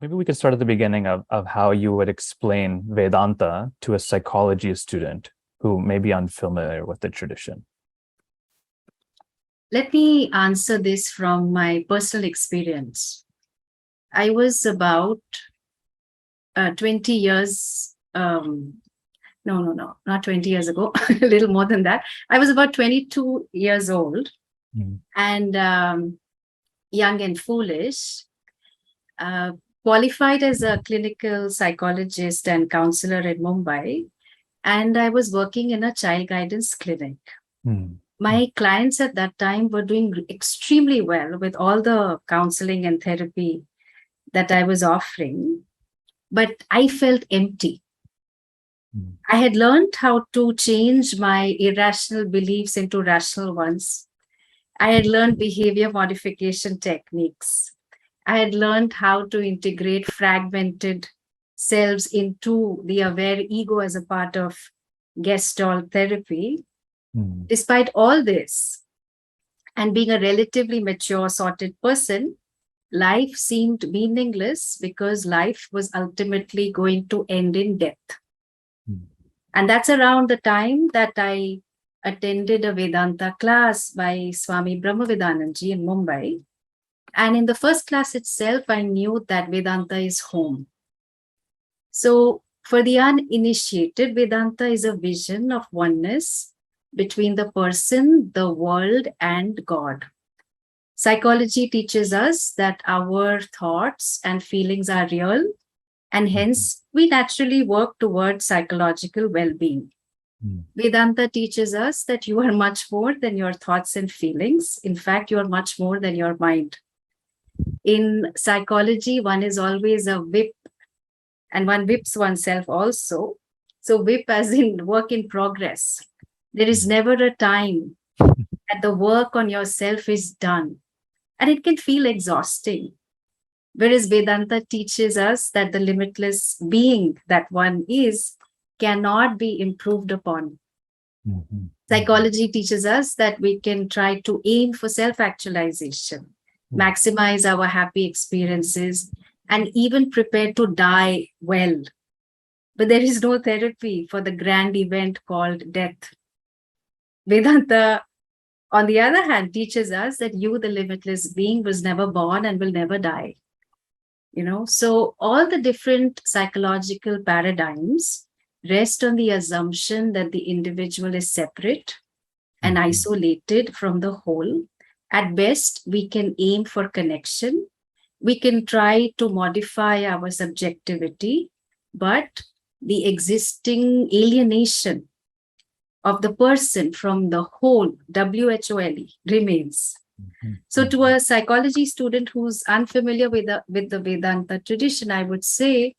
Maybe we could start at the beginning of how you would explain Vedanta to a psychology student who may be unfamiliar with the tradition. Let me answer this from my personal experience. I was about 20 years, not 20 years ago, a little more than that. I was about 22 years old and young and foolish, qualified as a clinical psychologist and counselor in Mumbai. And I was working in a child guidance clinic. My clients at that time were doing extremely well with all the counseling and therapy that I was offering, but I felt empty. I had learned how to change my irrational beliefs into rational ones. I had learned behavior modification techniques. I had learned how to integrate fragmented selves into the aware ego as a part of Gestalt therapy. Despite all this, and being a relatively mature, sorted person, life seemed meaningless because life was ultimately going to end in death. And that's around the time that I attended a Vedanta class by Swami Brahmavidananda in Mumbai. And in the first class itself, I knew that Vedanta is home. So for the uninitiated, Vedanta is a vision of oneness between the person, the world, and God. Psychology teaches us that our thoughts and feelings are real, and hence we naturally work towards psychological well-being. Vedanta teaches us that you are much more than your thoughts and feelings. In fact, you are much more than your mind. In psychology, one is always a whip, and one whips oneself also. So whip as in work in progress. There is never a time that the work on yourself is done, and it can feel exhausting. Whereas Vedanta teaches us that the limitless being that one is cannot be improved upon. Psychology teaches us that we can try to aim for self-actualization, maximize our happy experiences, and even prepare to die well. But there is no therapy for the grand event called death. Vedanta, on the other hand, teaches us that you, the limitless being, was never born and will never die. So all the different psychological paradigms rest on the assumption that the individual is separate and isolated from the whole. At best, we can aim for connection. We can try to modify our subjectivity, but the existing alienation of the person from the whole, WHOLE, remains. So to a psychology student who's unfamiliar with the Vedanta tradition, I would say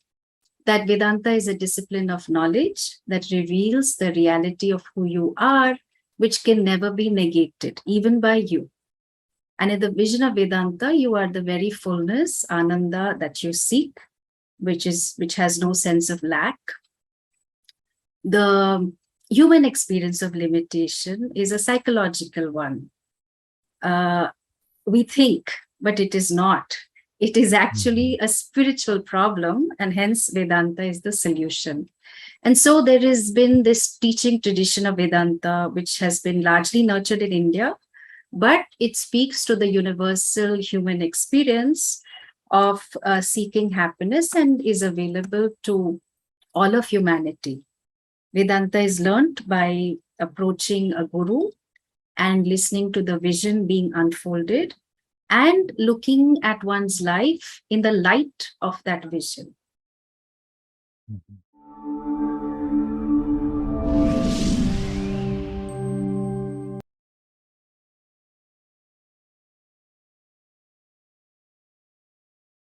that Vedanta is a discipline of knowledge that reveals the reality of who you are, which can never be negated, even by you. And in the vision of Vedanta, you are the very fullness, Ananda, that you seek, which has no sense of lack. The human experience of limitation is a psychological one. We think, but it is not. It is actually a spiritual problem, and hence Vedanta is the solution. And so there has been this teaching tradition of Vedanta, which has been largely nurtured in India, but it speaks to the universal human experience of seeking happiness and is available to all of humanity. Vedanta is learned by approaching a guru and listening to the vision being unfolded and looking at one's life in the light of that vision.